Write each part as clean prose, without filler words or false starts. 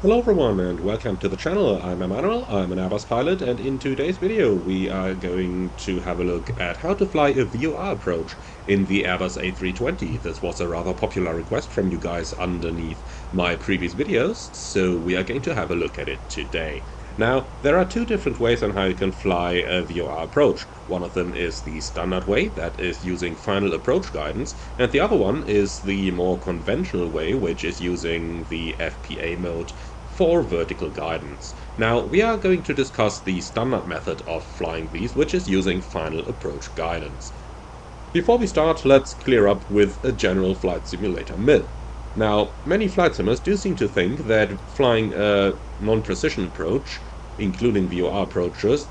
Hello everyone and welcome to the channel. I'm Emmanuel, I'm an Airbus pilot, and in today's video we are going to have a look at how to fly a VOR approach in the Airbus A320. This was a rather popular request from you guys underneath my previous videos, so we are going to have a look at it today. Now, there are two different ways on how you can fly a VOR approach. One of them is the standard way, that is using final approach guidance, and the other one is the more conventional way, which is using the FPA mode for vertical guidance. Now, we are going to discuss the standard method of flying these, which is using final approach guidance. Before we start, let's clear up with a general flight simulator myth. Now, many flight simmers do seem to think that flying a non-precision approach, including VOR approaches,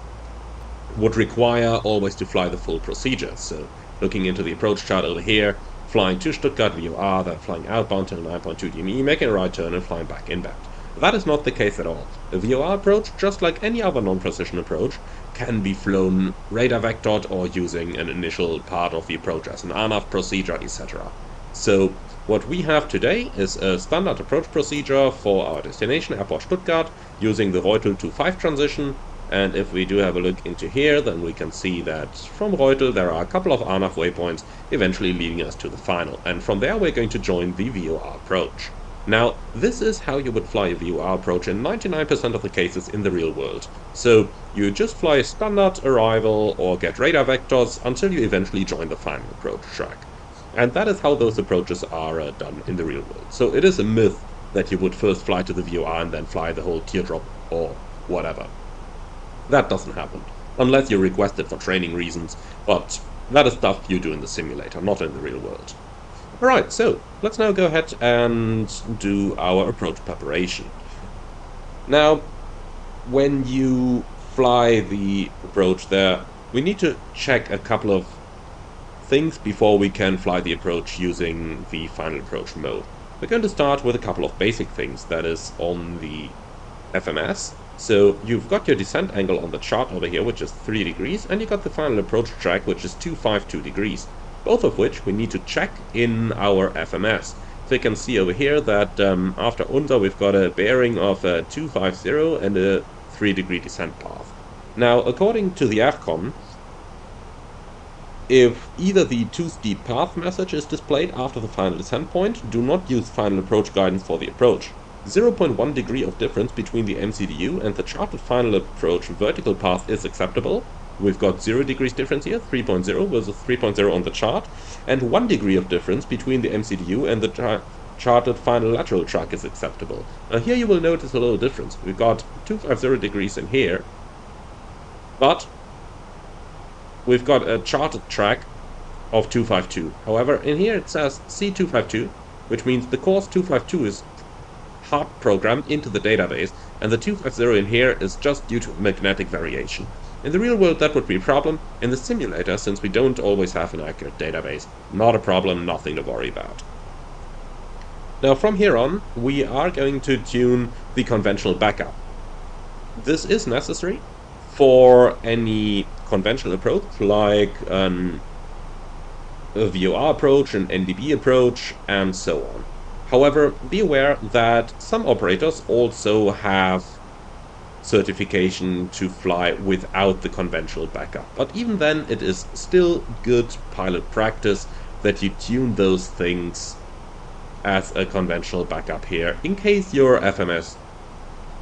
would require always to fly the full procedure. So, looking into the approach chart over here, flying to Stuttgart VOR, then flying outbound to 9.2 DME, making a right turn and flying back inbound. That is not the case at all. A VOR approach, just like any other non-precision approach, can be flown radar vectored or using an initial part of the approach as an ANAV procedure, etc. So, what we have today is a standard approach procedure for our destination, Airport Stuttgart, using the Reutel to 5 transition. And if we do have a look into here, then we can see that from Reutel there are a couple of ANAV waypoints eventually leading us to the final. And from there we're going to join the VOR approach. Now, this is how you would fly a VOR approach in 99% of the cases in the real world. So, you just fly a standard arrival or get radar vectors until you eventually join the final approach track. And that is how those approaches are done in the real world. So it is a myth that you would first fly to the VOR and then fly the whole teardrop or whatever. That doesn't happen, unless you request it for training reasons, but that is stuff you do in the simulator, not in the real world. Alright, so let's now go ahead and do our approach preparation. Now, when you fly the approach there, we need to check a couple of things before we can fly the approach using the final approach mode. We're going to start with a couple of basic things, that is on the FMS. So you've got your descent angle on the chart over here, which is 3 degrees, and you got the final approach track, which is 252 degrees. Both of which we need to check in our FMS. So you can see over here that after Unter we've got a bearing of 250 and a 3-degree descent path. Now, according to the AFCON, if either the too steep path message is displayed after the final descent point, do not use final approach guidance for the approach. 0.1 degree of difference between the MCDU and the charted final approach vertical path is acceptable. We've got 0 degrees difference here, 3.0 versus 3.0 on the chart, and 1 degree of difference between the MCDU and the charted final lateral track is acceptable. Now here you will notice a little difference. We've got 250 degrees in here, but we've got a charted track of 252. However, in here it says C252, which means the course 252 is hard programmed into the database, and the 250 in here is just due to magnetic variation. In the real world that would be a problem. In the simulator, since we don't always have an accurate database, not a problem, nothing to worry about. Now from here on, we are going to tune the conventional backup. This is necessary for any conventional approach, like a VOR approach, an NDB approach, and so on. However, be aware that some operators also have certification to fly without the conventional backup. But even then, it is still good pilot practice that you tune those things as a conventional backup here, in case your FMS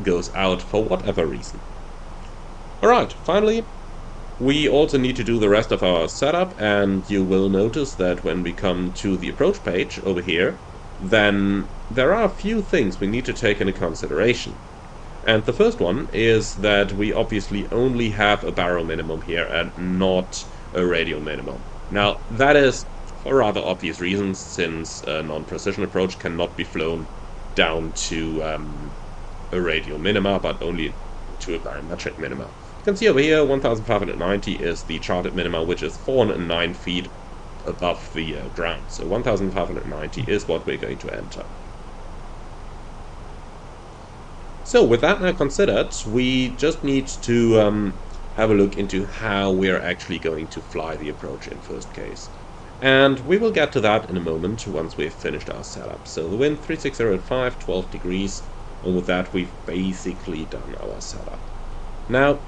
goes out for whatever reason. Alright, finally, we also need to do the rest of our setup, and you will notice that when we come to the approach page over here, then there are a few things we need to take into consideration. And the first one is that we obviously only have a baro minimum here and not a radial minimum. Now, that is for rather obvious reasons, since a non-precision approach cannot be flown down to a radial minima, but only to a barometric minima. You can see over here 1590 is the charted minima, which is 409 feet above the ground. So 1590 is what we're going to enter. So with that now considered, we just need to have a look into how we're actually going to fly the approach in first case. And we will get to that in a moment once we've finished our setup. So the wind 360 at 5, 12 degrees. And with that, we've basically done our setup. Now,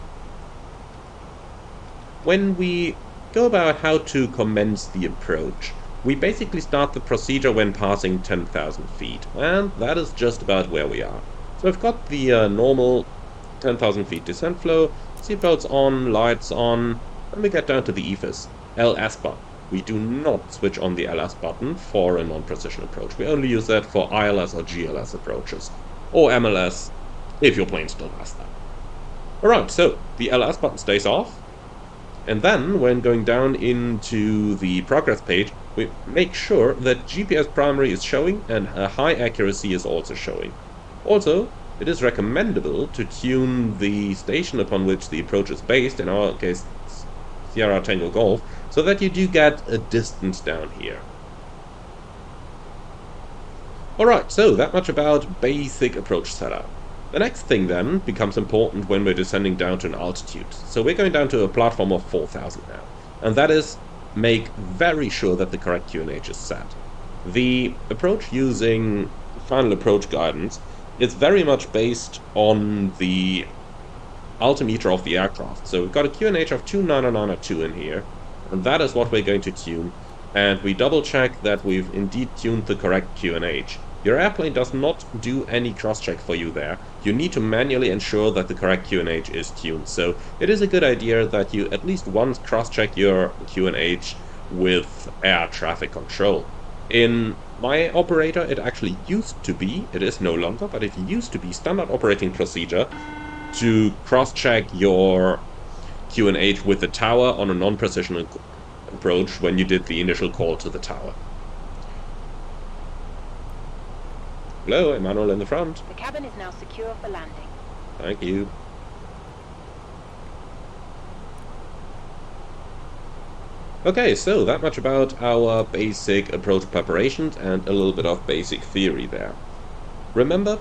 when we go about how to commence the approach, we basically start the procedure when passing 10,000 feet, and that is just about where we are. So we've got the normal 10,000 feet descent flow, seatbelts on, lights on, and we get down to the EFIS, LS button. We do not switch on the LS button for a non-precision approach. We only use that for ILS or GLS approaches, or MLS, if your plane still has that. Alright, so the LS button stays off, and then when going down into the progress page, we make sure that GPS primary is showing and a high accuracy is also showing. Also, it is recommendable to tune the station upon which the approach is based, in our case Sierra Tango Golf, so that you do get a distance down here. Alright, so that much about basic approach setup. The next thing then becomes important when we're descending down to an altitude. So we're going down to a platform of 4,000 now, and that is make very sure that the correct QNH is set. The approach using final approach guidance is very much based on the altimeter of the aircraft. So we've got a QNH of 2992 in here, and that is what we're going to tune, and we double check that we've indeed tuned the correct QNH. Your airplane does not do any cross-check for you there. You need to manually ensure that the correct QNH is tuned. So it is a good idea that you at least once cross-check your QNH with air traffic control. In my operator, it actually used to be, it is no longer, but it used to be standard operating procedure to cross-check your QNH with the tower on a non-precision approach when you did the initial call to the tower. Hello, Emmanuel in the front. The cabin is now secure for landing. Thank you. Okay, so that much about our basic approach preparations and a little bit of basic theory there. Remember,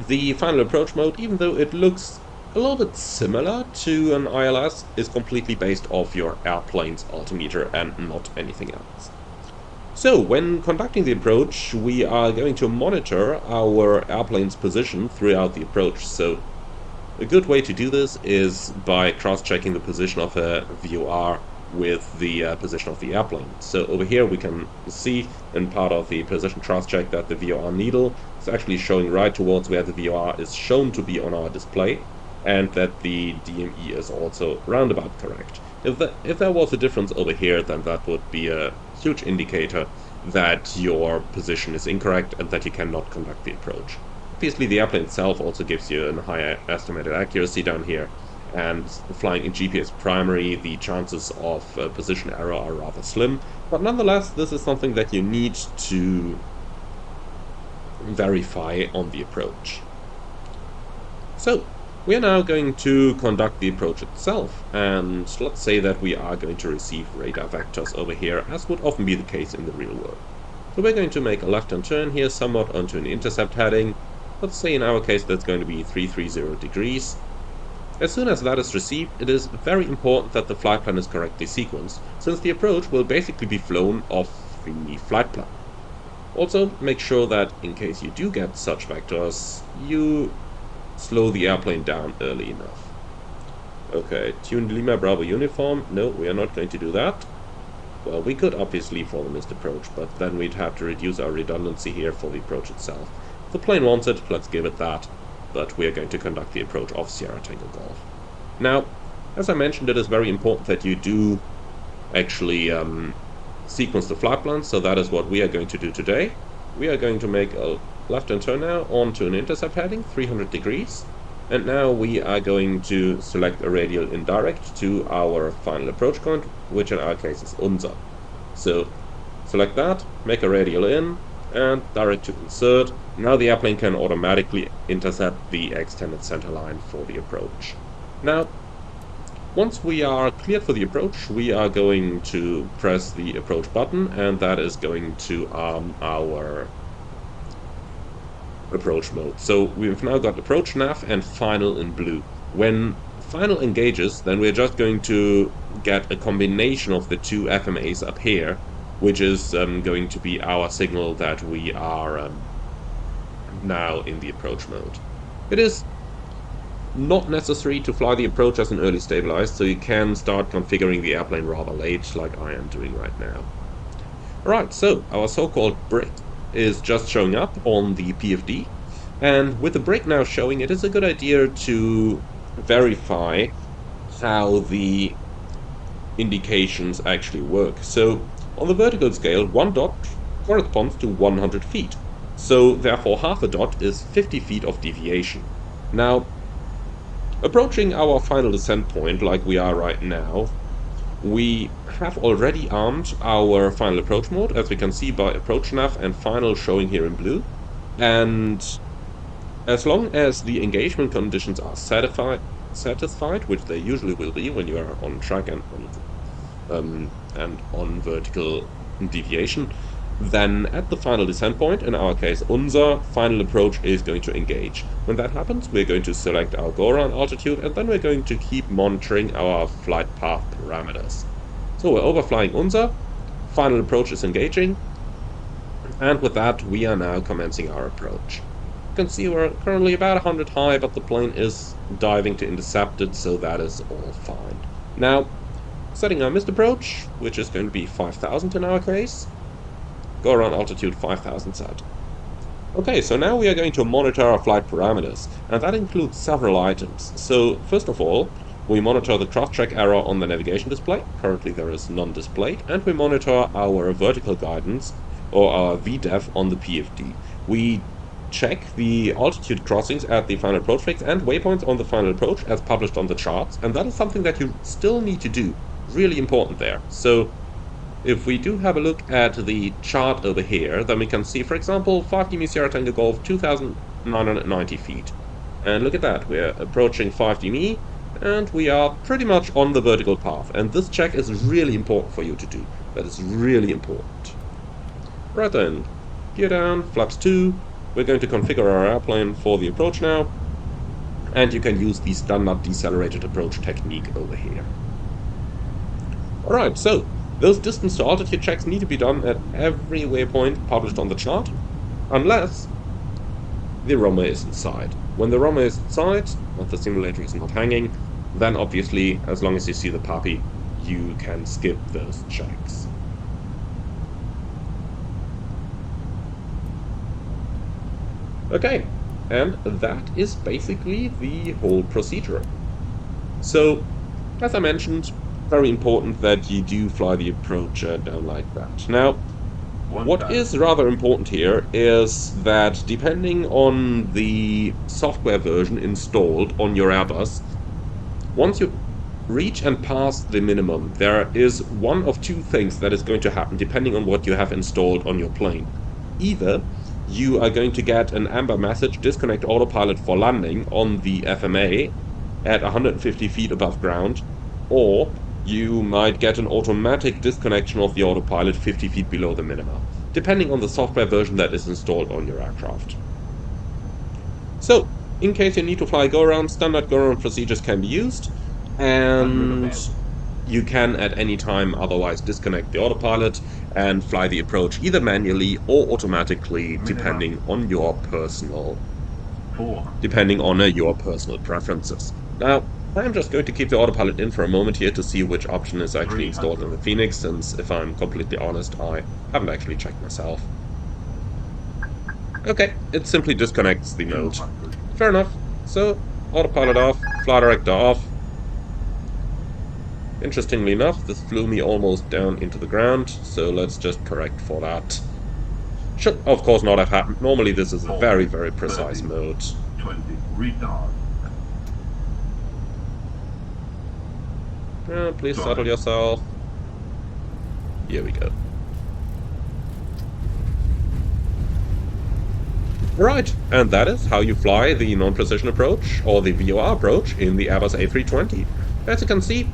the final approach mode, even though it looks a little bit similar to an ILS, is completely based off your airplane's altimeter and not anything else. So, when conducting the approach, we are going to monitor our airplane's position throughout the approach. So, a good way to do this is by cross-checking the position of a VOR with the position of the airplane. So over here we can see in part of the position cross-check that the VOR needle is actually showing right towards where the VOR is shown to be on our display, and that the DME is also roundabout correct. If there was a difference over here, then that would be a huge indicator that your position is incorrect and that you cannot conduct the approach. Obviously the airplane itself also gives you a higher estimated accuracy down here, and flying in GPS primary, the chances of position error are rather slim, but nonetheless this is something that you need to verify on the approach. So, we are now going to conduct the approach itself, and let's say that we are going to receive radar vectors over here, as would often be the case in the real world. So we're going to make a left-hand turn here, somewhat onto an intercept heading. Let's say in our case that's going to be 330 degrees. As soon as that is received, it is very important that the flight plan is correctly sequenced, since the approach will basically be flown off the flight plan. Also, make sure that in case you do get such vectors, you slow the airplane down early enough. Okay, tune Lima Bravo uniform. No, we are not going to do that. Well, we could obviously for the missed approach, but then we'd have to reduce our redundancy here for the approach itself. If the plane wants it, let's give it that, but we are going to conduct the approach of Sierra Tango Golf. Now, as I mentioned, it is very important that you do actually sequence the flight plan, so that is what we are going to do today. We are going to make a left-hand turn now onto an intercept heading, 300 degrees, and now we are going to select a radial indirect to our final approach point, which in our case is UNSA. So, select that, make a radial in, and direct to insert. Now the airplane can automatically intercept the extended center line for the approach. Now, once we are cleared for the approach, we are going to press the approach button, and that is going to arm our approach mode. So we've now got approach nav and final in blue. When final engages, then we're just going to get a combination of the two FMAs up here, which is going to be our signal that we are now in the approach mode. It is not necessary to fly the approach as an early stabilized, so you can start configuring the airplane rather late, like I am doing right now. Alright, so our so-called brick is just showing up on the PFD, and with the brick now showing, it is a good idea to verify how the indications actually work. So on the vertical scale, 1 dot corresponds to 100 feet. So therefore half a dot is 50 feet of deviation. Now, approaching our final descent point like we are right now, we have already armed our final approach mode, as we can see by approach nav and final showing here in blue. And as long as the engagement conditions are satisfied, which they usually will be when you are on track and on vertical deviation, then at the final descent point, in our case unser final approach is going to engage. When that happens, we're going to select our go-around altitude, and then we're going to keep monitoring our flight path parameters. So we're overflying unser, final approach is engaging, and with that we are now commencing our approach. You can see we're currently about 100 high, but the plane is diving to intercept it, so that is all fine. Now, setting our missed approach, which is going to be 5,000 in our case. Go around altitude 5,000 set. Okay, so now we are going to monitor our flight parameters, and that includes several items. So, first of all, we monitor the cross-check error on the navigation display. Currently there is none displayed. And we monitor our vertical guidance, or our VDEF, on the PFD. We check the altitude crossings at the final approach fix and waypoints on the final approach as published on the charts, and that is something that you still need to do. Really important there. So, if we do have a look at the chart over here, then we can see, for example, 5 Sierra Tango Golf, 2,990 feet. And look at that, we're approaching 5 Me, and we are pretty much on the vertical path. And this check is really important for you to do. That is really important. Right then, gear down, flaps 2. We're going to configure our airplane for the approach now. And you can use the standard decelerated approach technique over here. Alright, so those distance to altitude checks need to be done at every waypoint published on the chart, unless the runway is inside. When the runway is inside, and the simulator is not hanging, then obviously, as long as you see the puppy, you can skip those checks. Okay, and that is basically the whole procedure. So, as I mentioned, very important that you do fly the approach down like that. Now, what is rather important here is that depending on the software version installed on your Airbus, once you reach and pass the minimum, there is one of two things that is going to happen depending on what you have installed on your plane. Either you are going to get an amber message, disconnect autopilot for landing, on the FMA at 150 feet above ground, or you might get an automatic disconnection of the autopilot 50 feet below the minima, depending on the software version that is installed on your aircraft. So, in case you need to fly go-around, standard go-around procedures can be used, and you can at any time otherwise disconnect the autopilot and fly the approach either manually or automatically, depending on your personal preferences. Now, I'm just going to keep the autopilot in for a moment here to see which option is actually installed in the Fenix, since if I'm completely honest, I haven't actually checked myself. Okay, it simply disconnects the mode. Fair enough. So, autopilot off, flight director off. Interestingly enough, this flew me almost down into the ground, so let's just correct for that. Should, of course, not have happened. Normally this is a very, very precise mode. 20, retard. Please settle yourself. Here we go. Right, and that is how you fly the non-precision approach, or the VOR approach, in the Airbus A320. As you can see,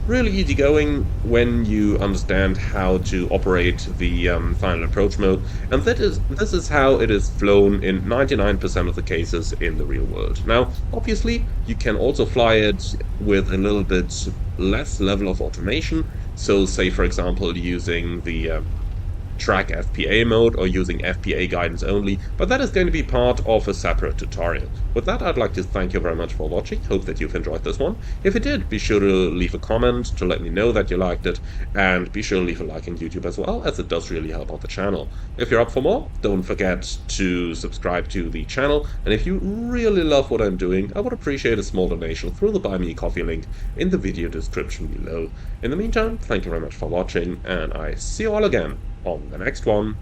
really easygoing when you understand how to operate the final approach mode, and this is how it is flown in 99% of the cases in the real world. Now, obviously, you can also fly it with a little bit less level of automation, so say for example using the track FPA mode or using FPA guidance only, but that is going to be part of a separate tutorial. With that, I'd like to thank you very much for watching. Hope that you've enjoyed this one. If you did, be sure to leave a comment to let me know that you liked it, and be sure to leave a like on YouTube as well, as it does really help out the channel. If you're up for more, don't forget to subscribe to the channel, and if you really love what I'm doing, I would appreciate a small donation through the Buy Me Coffee link in the video description below. In the meantime, thank you very much for watching, and I see you all again on the next one.